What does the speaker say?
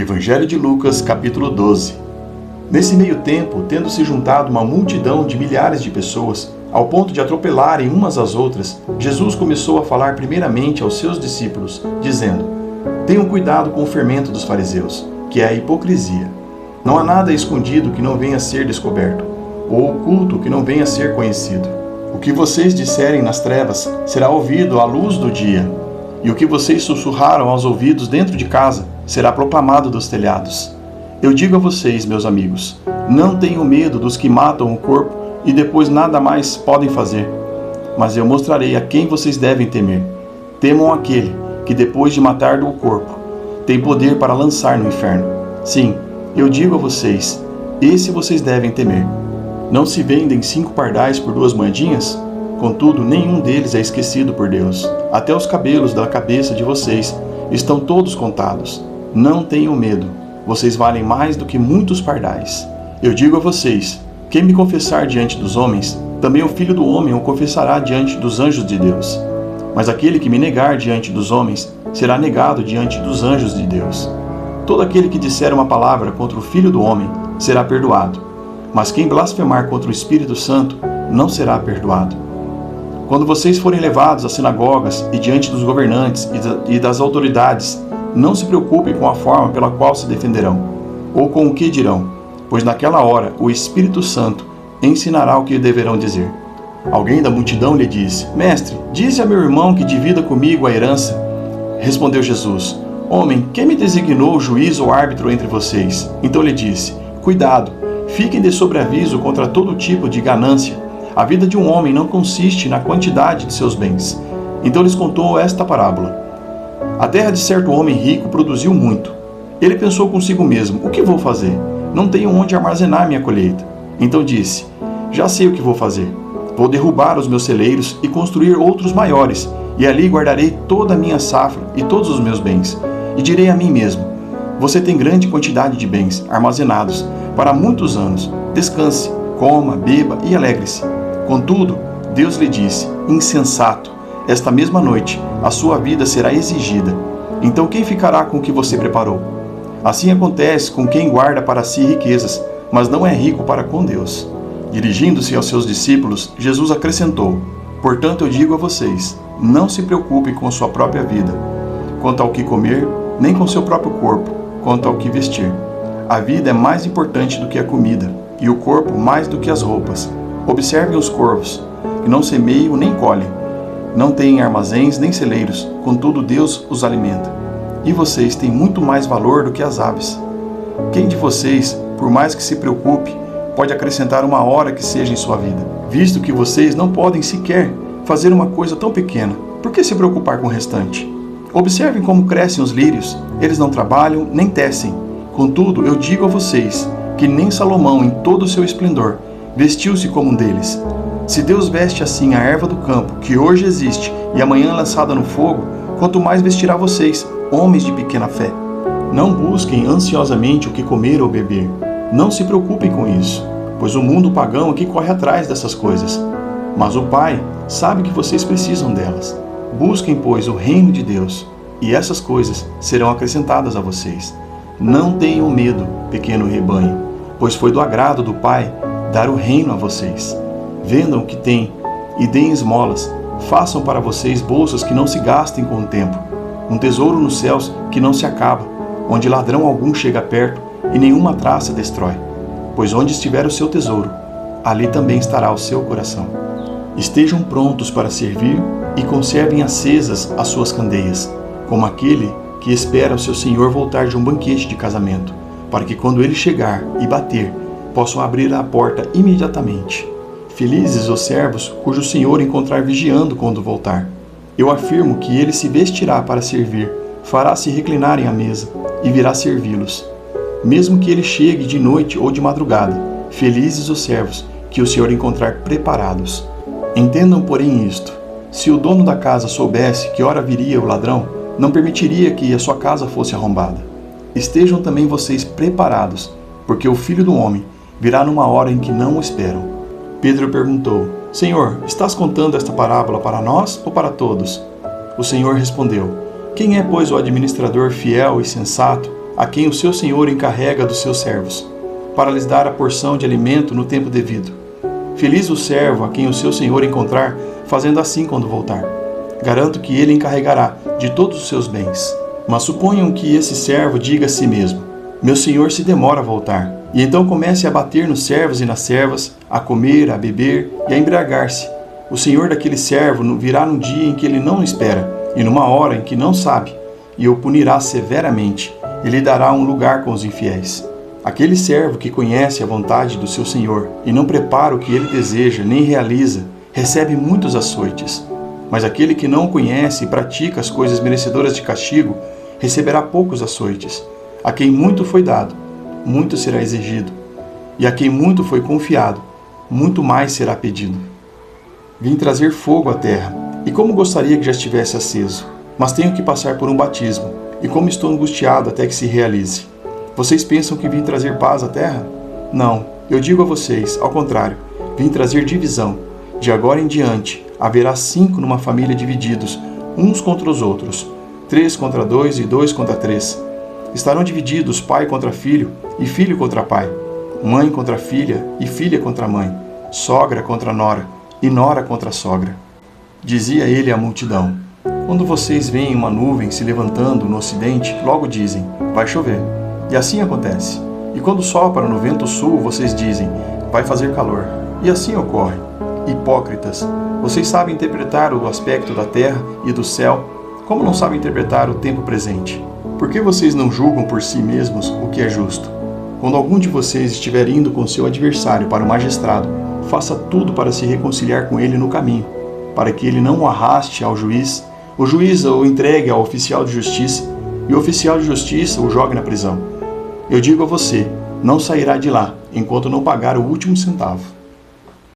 Evangelho de Lucas, capítulo 12. Nesse meio tempo, tendo se juntado uma multidão de milhares de pessoas, ao ponto de atropelarem umas às outras, Jesus começou a falar primeiramente aos seus discípulos, dizendo: Tenham cuidado com o fermento dos fariseus, que é a hipocrisia. Não há nada escondido que não venha a ser descoberto, ou oculto que não venha a ser conhecido. O que vocês disserem nas trevas será ouvido à luz do dia, e o que vocês sussurraram aos ouvidos dentro de casa será proclamado dos telhados. Eu digo a vocês, meus amigos, não tenham medo dos que matam o corpo e depois nada mais podem fazer. Mas eu mostrarei a quem vocês devem temer. Temam aquele que, depois de matar o corpo, tem poder para lançar no inferno. Sim, eu digo a vocês, esse vocês devem temer. Não se vendem 5 pardais por 2 moedinhas? Contudo, nenhum deles é esquecido por Deus. Até os cabelos da cabeça de vocês estão todos contados. Não tenham medo, vocês valem mais do que muitos pardais. Eu digo a vocês, quem me confessar diante dos homens, também o Filho do Homem o confessará diante dos anjos de Deus. Mas aquele que me negar diante dos homens, será negado diante dos anjos de Deus. Todo aquele que disser uma palavra contra o Filho do Homem, será perdoado. Mas quem blasfemar contra o Espírito Santo, não será perdoado. Quando vocês forem levados às sinagogas e diante dos governantes e das autoridades, não se preocupem com a forma pela qual se defenderão, ou com o que dirão, pois naquela hora o Espírito Santo ensinará o que deverão dizer. Alguém da multidão lhe disse: Mestre, dize a meu irmão que divida comigo a herança. Respondeu Jesus: Homem, quem me designou juiz ou árbitro entre vocês? Então lhe disse: Cuidado, fiquem de sobreaviso contra todo tipo de ganância. A vida de um homem não consiste na quantidade de seus bens. Então lhes contou esta parábola. A terra de certo homem rico produziu muito. Ele pensou consigo mesmo: o que vou fazer? Não tenho onde armazenar minha colheita. Então disse: já sei o que vou fazer. Vou derrubar os meus celeiros e construir outros maiores, e ali guardarei toda a minha safra e todos os meus bens. E direi a mim mesmo: você tem grande quantidade de bens armazenados para muitos anos. Descanse, coma, beba e alegre-se. Contudo, Deus lhe disse: insensato, esta mesma noite a sua vida será exigida. Então quem ficará com o que você preparou? Assim acontece com quem guarda para si riquezas, mas não é rico para com Deus. Dirigindo-se aos seus discípulos, Jesus acrescentou: Portanto eu digo a vocês, não se preocupem com sua própria vida, quanto ao que comer, nem com seu próprio corpo, quanto ao que vestir. A vida é mais importante do que a comida, e o corpo mais do que as roupas. Observem os corvos, que não semeiam nem colhem, não têm armazéns nem celeiros, contudo Deus os alimenta. E vocês têm muito mais valor do que as aves. Quem de vocês, por mais que se preocupe, pode acrescentar uma hora que seja em sua vida? Visto que vocês não podem sequer fazer uma coisa tão pequena, por que se preocupar com o restante? Observem como crescem os lírios, eles não trabalham nem tecem. Contudo, eu digo a vocês que nem Salomão, em todo o seu esplendor, vestiu-se como um deles. Se Deus veste assim a erva do campo, que hoje existe e amanhã é lançada no fogo, quanto mais vestirá vocês, homens de pequena fé. Não busquem ansiosamente o que comer ou beber. Não se preocupem com isso, pois o mundo pagão é que corre atrás dessas coisas. Mas o Pai sabe que vocês precisam delas. Busquem, pois, o reino de Deus, e essas coisas serão acrescentadas a vocês. Não tenham medo, pequeno rebanho, pois foi do agrado do Pai dar o reino a vocês. Vendam o que têm e deem esmolas. Façam para vocês bolsas que não se gastem com o tempo, um tesouro nos céus que não se acaba, onde ladrão algum chega perto e nenhuma traça destrói. Pois onde estiver o seu tesouro, ali também estará o seu coração. Estejam prontos para servir e conservem acesas as suas candeias, como aquele que espera o seu senhor voltar de um banquete de casamento, para que quando ele chegar e bater, possam abrir a porta imediatamente. Felizes os servos cujo senhor encontrar vigiando quando voltar. Eu afirmo que ele se vestirá para servir, fará-se reclinarem à mesa e virá servi-los. Mesmo que ele chegue de noite ou de madrugada, felizes os servos que o senhor encontrar preparados. Entendam, porém, isto: se o dono da casa soubesse que hora viria o ladrão, não permitiria que a sua casa fosse arrombada. Estejam também vocês preparados, porque o Filho do Homem virá numa hora em que não o esperam. Pedro perguntou: Senhor, estás contando esta parábola para nós ou para todos? O Senhor respondeu: Quem é, pois, o administrador fiel e sensato, a quem o seu senhor encarrega dos seus servos, para lhes dar a porção de alimento no tempo devido. Feliz o servo a quem o seu senhor encontrar, fazendo assim quando voltar. Garanto que ele encarregará de todos os seus bens. Mas suponham que esse servo diga a si mesmo: meu senhor se demora a voltar. E então comece a bater nos servos e nas servas, a comer, a beber e a embriagar-se. O senhor daquele servo virá num dia em que ele não espera, e numa hora em que não sabe, e o punirá severamente, e lhe dará um lugar com os infiéis. Aquele servo que conhece a vontade do seu senhor, e não prepara o que ele deseja, nem realiza, recebe muitos açoites. Mas aquele que não o conhece e pratica as coisas merecedoras de castigo, receberá poucos açoites. A quem muito foi dado, muito será exigido, e a quem muito foi confiado, muito mais será pedido. Vim trazer fogo à terra, e como gostaria que já estivesse aceso, mas tenho que passar por um batismo, e como estou angustiado até que se realize. Vocês pensam que vim trazer paz à terra? Não, eu digo a vocês, ao contrário, vim trazer divisão. De agora em diante, haverá 5 numa família divididos, uns contra os outros, 3 contra 2 e 2 contra 3. Estarão divididos pai contra filho e filho contra pai, mãe contra filha e filha contra mãe, sogra contra nora e nora contra sogra. Dizia ele à multidão: quando vocês veem uma nuvem se levantando no ocidente, logo dizem: vai chover. E assim acontece. E quando sopra no vento sul, vocês dizem: vai fazer calor. E assim ocorre. Hipócritas, vocês sabem interpretar o aspecto da terra e do céu, como não sabem interpretar o tempo presente? Por que vocês não julgam por si mesmos o que é justo? Quando algum de vocês estiver indo com seu adversário para o magistrado, faça tudo para se reconciliar com ele no caminho, para que ele não o arraste ao juiz, o juiz o entregue ao oficial de justiça, e o oficial de justiça o jogue na prisão. Eu digo a você, não sairá de lá, enquanto não pagar o último centavo.